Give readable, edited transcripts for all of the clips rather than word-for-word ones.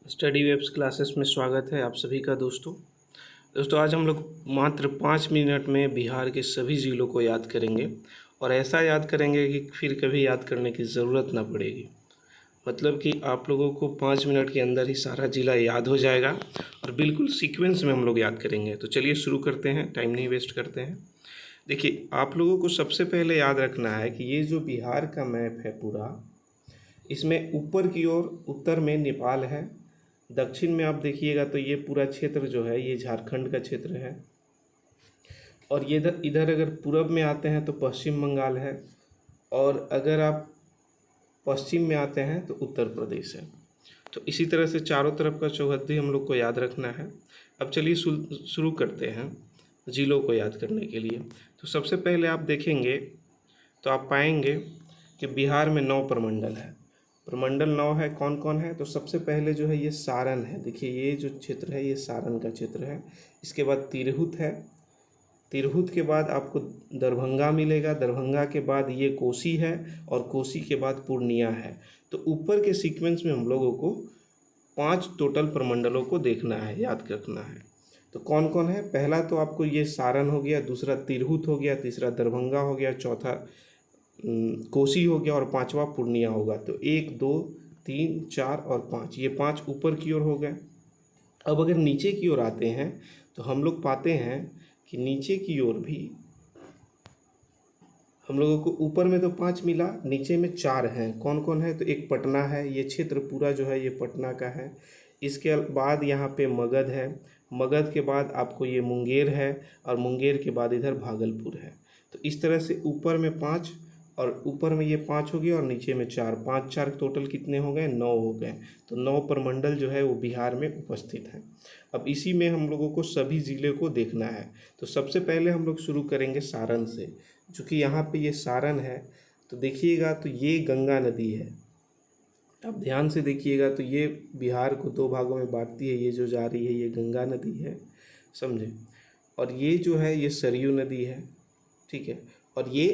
Study webs classes में स्वागत है आप सभी का दोस्तों आज हम लोग मात्र 5 मिनट में बिहार के सभी ज़िलों को याद करेंगे और ऐसा याद करेंगे कि फिर कभी याद करने की ज़रूरत ना पड़ेगी। मतलब कि आप लोगों को 5 मिनट के अंदर ही सारा ज़िला याद हो जाएगा और बिल्कुल सीक्वेंस में हम लोग याद करेंगे। तो चलिए शुरू करते हैं, टाइम नहीं वेस्ट करते हैं। देखिए, आप लोगों को सबसे पहले याद रखना है कि ये जो बिहार का मैप है पूरा, इसमें ऊपर की ओर उत्तर में नेपाल है, दक्षिण में आप देखिएगा तो ये पूरा क्षेत्र जो है ये झारखंड का क्षेत्र है, और ये इधर अगर पूरब में आते हैं तो पश्चिम बंगाल है, और अगर आप पश्चिम में आते हैं तो उत्तर प्रदेश है। तो इसी तरह से चारों तरफ का चौहद्दी हम लोग को याद रखना है। अब चलिए शुरू करते हैं ज़िलों को याद करने के लिए। तो सबसे पहले आप देखेंगे तो आप पाएंगे कि बिहार में 9 प्रमंडल है। प्रमंडल 9 है। कौन कौन है? तो सबसे पहले जो है ये सारण है। देखिए, ये जो क्षेत्र है ये सारण का क्षेत्र है। इसके बाद तिरहुत है। तिरहुत के बाद आपको दरभंगा मिलेगा। दरभंगा के बाद ये कोसी है, और कोसी के बाद पूर्णिया है। तो ऊपर के सीक्वेंस में हम लोगों को 5 टोटल प्रमंडलों को देखना है, याद रखना है। तो कौन कौन है? पहला तो आपको ये सारण हो गया, दूसरा तिरहुत हो गया, तीसरा दरभंगा हो गया, चौथा कोसी हो गया, और पांचवा पूर्णिया होगा। तो 1 2 3 4 और 5, ये 5 ऊपर की ओर हो गए। अब अगर नीचे की ओर आते हैं तो हम लोग पाते हैं कि नीचे की ओर भी हम लोगों को ऊपर में तो 5 मिला, नीचे में 4 हैं। कौन कौन है? तो एक पटना है, ये क्षेत्र पूरा जो है ये पटना का है। इसके बाद यहाँ पे मगध है। मगध के बाद आपको ये मुंगेर है, और मुंगेर के बाद इधर भागलपुर है। तो इस तरह से ऊपर में 5 और ऊपर में ये 5 हो गया, और नीचे में 4, 5 4 टोटल कितने हो गए? 9 हो गए। तो 9 प्रमंडल जो है वो बिहार में उपस्थित हैं। अब इसी में हम लोगों को सभी ज़िले को देखना है। तो सबसे पहले हम लोग शुरू करेंगे सारण से। चूँकि यहाँ पे ये सारण है, तो देखिएगा तो ये गंगा नदी है। अब ध्यान से देखिएगा तो ये बिहार को 2 भागों में बांटती है। ये जो जा रही है ये गंगा नदी है, समझे, और ये जो है ये सरयू नदी है, ठीक है, और ये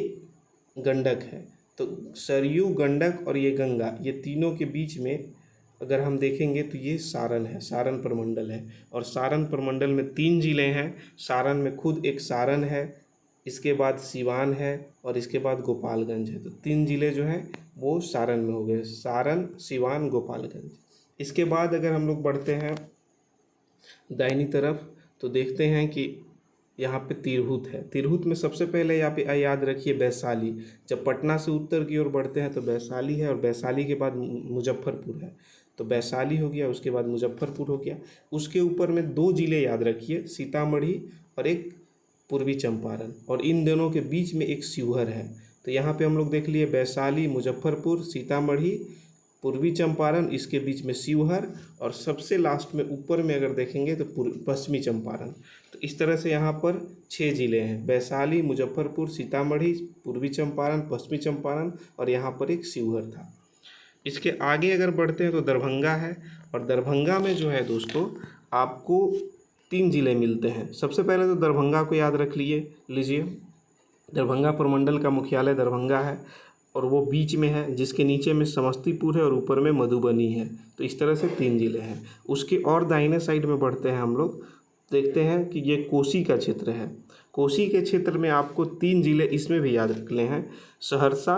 गंडक है। तो सरयू, गंडक और ये गंगा, ये तीनों के बीच में अगर हम देखेंगे तो ये सारण है, सारण प्रमंडल है। और सारण प्रमंडल में 3 ज़िले हैं। सारण में खुद एक सारण है, इसके बाद सिवान है, और इसके बाद गोपालगंज है। तो 3 ज़िले जो हैं वो सारण में हो गए, सारण, सिवान, गोपालगंज। इसके बाद अगर हम लोग बढ़ते हैं दाहिनी तरफ तो देखते हैं कि यहाँ पे तिरहुत है। तिरहुत में सबसे पहले यहाँ पे याद रखिए वैशाली। जब पटना से उत्तर की ओर बढ़ते हैं तो वैशाली है, और वैशाली के बाद मुजफ्फरपुर है। तो वैशाली हो गया, उसके बाद मुजफ्फरपुर हो गया। उसके ऊपर में 2 ज़िले याद रखिए, सीतामढ़ी और एक पूर्वी चंपारण, और इन दोनों के बीच में एक शिवहर है। तो यहाँ पे हम लोग देख लिए वैशाली, मुजफ्फरपुर, सीतामढ़ी, पूर्वी चंपारण, इसके बीच में शिवहर, और सबसे लास्ट में ऊपर में अगर देखेंगे तो पश्चिमी चंपारण। तो इस तरह से यहाँ पर 6 ज़िले हैं, वैशाली, मुजफ्फरपुर, सीतामढ़ी, पूर्वी चंपारण, पश्चिमी चंपारण, और यहाँ पर एक शिवहर था। इसके आगे अगर बढ़ते हैं तो दरभंगा है, और दरभंगा में जो है दोस्तों आपको 3 ज़िले मिलते हैं। सबसे पहले तो दरभंगा को याद रख लीजिए। दरभंगा प्रमंडल का मुख्यालय दरभंगा है, और वो बीच में है, जिसके नीचे में समस्तीपुर है और ऊपर में मधुबनी है। तो इस तरह से 3 ज़िले हैं। उसके और दाहिने साइड में बढ़ते हैं हम लोग, देखते हैं कि ये कोसी का क्षेत्र है। कोसी के क्षेत्र में आपको 3 ज़िले इसमें भी याद रखने हैं, सहरसा,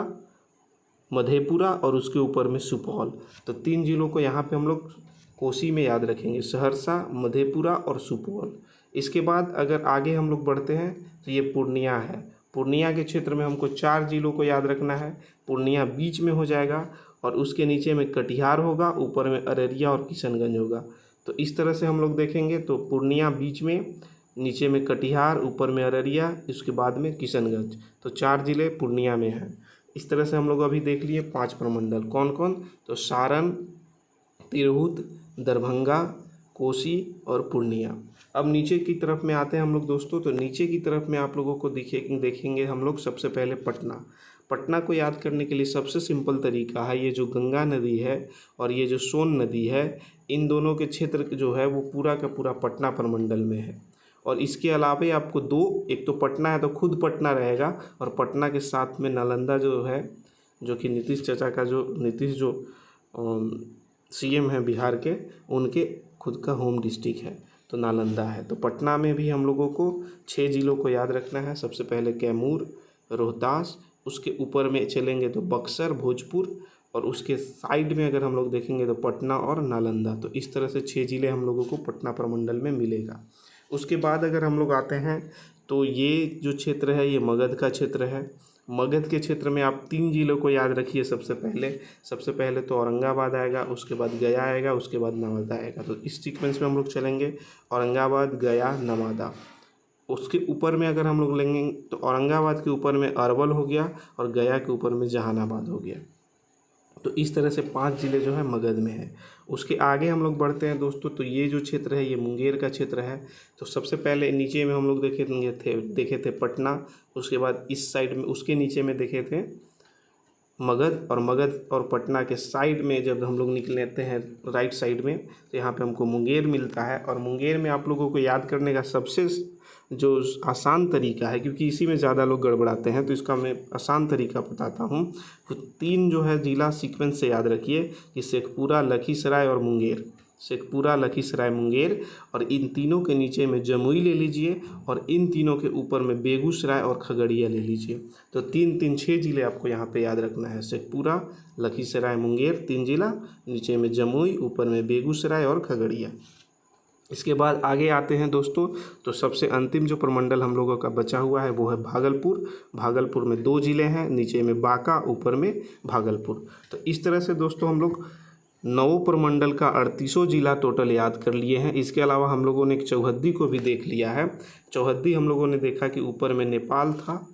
मधेपुरा, और उसके ऊपर में सुपौल। तो 3 ज़िलों को यहाँ पे हम लोग कोसी में याद रखेंगे, सहरसा, मधेपुरा और सुपौल। इसके बाद अगर आगे हम लोग बढ़ते हैं तो ये पूर्णिया है। पूर्णिया के क्षेत्र में हमको 4 ज़िलों को याद रखना है। पूर्णिया बीच में हो जाएगा, और उसके नीचे में कटिहार होगा, ऊपर में अररिया और किशनगंज होगा। तो इस तरह से हम लोग देखेंगे तो पूर्णिया बीच में, नीचे में कटिहार, ऊपर में अररिया, इसके बाद में किशनगंज। तो 4 ज़िले पूर्णिया में हैं। इस तरह से हम लोग अभी देख लिए 5 प्रमंडल। कौन कौन? तो सारण, तिरहुत, दरभंगा, कोसी और पूर्णिया। अब नीचे की तरफ में आते हैं हम लोग दोस्तों। तो नीचे की तरफ में आप लोगों को देखेंगे हम लोग सबसे पहले पटना। पटना को याद करने के लिए सबसे सिंपल तरीका है, ये जो गंगा नदी है और ये जो सोन नदी है, इन दोनों के क्षेत्र जो है वो पूरा का पूरा पटना प्रमंडल में है। और इसके अलावा आपको 2, एक तो पटना है तो खुद पटना रहेगा, और पटना के साथ में नालंदा जो है, जो कि नीतीश सीएम हैं बिहार के, उनके खुद का होम डिस्ट्रिक्ट है, तो नालंदा है। तो पटना में भी हम लोगों को 6 ज़िलों को याद रखना है। सबसे पहले कैमूर, रोहतास, उसके ऊपर में चलेंगे तो बक्सर, भोजपुर, और उसके साइड में अगर हम लोग देखेंगे तो पटना और नालंदा। तो इस तरह से 6 ज़िले हम लोगों को पटना प्रमंडल में मिलेगा। उसके बाद अगर हम लोग आते हैं तो ये जो क्षेत्र है ये मगध का क्षेत्र है। मगध के क्षेत्र में आप 3 ज़िलों को याद रखिए। सबसे पहले तो औरंगाबाद आएगा, उसके बाद गया आएगा, उसके बाद नवादा आएगा। तो इस सीक्वेंस में हम लोग चलेंगे, औरंगाबाद, गया, नवादा। उसके ऊपर में अगर हम लोग लेंगे तो औरंगाबाद के ऊपर में अरवल हो गया और गया के ऊपर में जहानाबाद हो गया। तो इस तरह से 5 ज़िले जो है मगध में है। उसके आगे हम लोग बढ़ते हैं दोस्तों, तो ये जो क्षेत्र है ये मुंगेर का क्षेत्र है। तो सबसे पहले नीचे में हम लोग देखे थे पटना, उसके बाद इस साइड में उसके नीचे में देखे थे मगध, और मगध और पटना के साइड में जब हम लोग निकलते हैं राइट साइड में तो यहाँ पे हमको मुंगेर मिलता है। और मुंगेर में आप लोगों को याद करने का सबसे जो आसान तरीका है, क्योंकि इसी में ज़्यादा लोग गड़बड़ाते हैं, तो इसका मैं आसान तरीका बताता हूँ। तो 3 जो है ज़िला सीक्वेंस से याद रखिए कि शेखपुरा, लखीसराय और मुंगेर। शेखपुरा, लखीसराय, मुंगेर, और इन तीनों के नीचे में जमुई ले लीजिए, और इन तीनों के ऊपर में बेगूसराय और खगड़िया ले लीजिए। तो 6 ज़िले आपको यहाँ पे याद रखना है। शेखपुरा, लखीसराय, मुंगेर 3 ज़िला, नीचे में जमुई, ऊपर में बेगूसराय और खगड़िया। इसके बाद आगे आते हैं दोस्तों, तो सबसे अंतिम जो प्रमंडल हम लोगों का बचा हुआ है वो है भागलपुर। भागलपुर में 2 ज़िले हैं, नीचे में बांका, ऊपर में भागलपुर। तो इस तरह से दोस्तों हम लोग 9 प्रमंडल का 38 ज़िला टोटल याद कर लिए हैं। इसके अलावा हम लोगों ने एक चौहद्दी को भी देख लिया है। चौहद्दी हम लोगों ने देखा कि ऊपर में नेपाल था,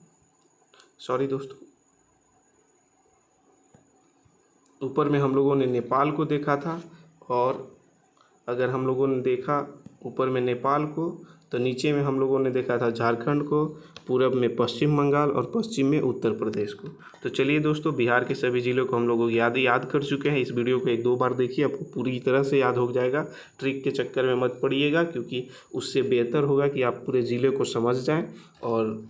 सॉरी दोस्तों, ऊपर में हम लोगों ने नेपाल को देखा था, और अगर हम लोगों ने देखा ऊपर में नेपाल को तो नीचे में हम लोगों ने देखा था झारखंड को, पूरब में पश्चिम बंगाल और पश्चिम में उत्तर प्रदेश को। तो चलिए दोस्तों, बिहार के सभी ज़िलों को हम लोग याद कर चुके हैं। इस वीडियो को 1-2 बार देखिए, आपको पूरी तरह से याद हो जाएगा। ट्रिक के चक्कर में मत पड़िएगा, क्योंकि उससे बेहतर होगा कि आप पूरे ज़िले को समझ जाएँ और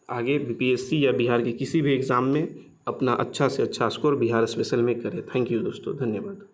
आगे बीपीएससी या बिहार के किसी भी एग्ज़ाम में अपना अच्छा से अच्छा स्कोर बिहार स्पेशल में करें। थैंक यू दोस्तों, धन्यवाद।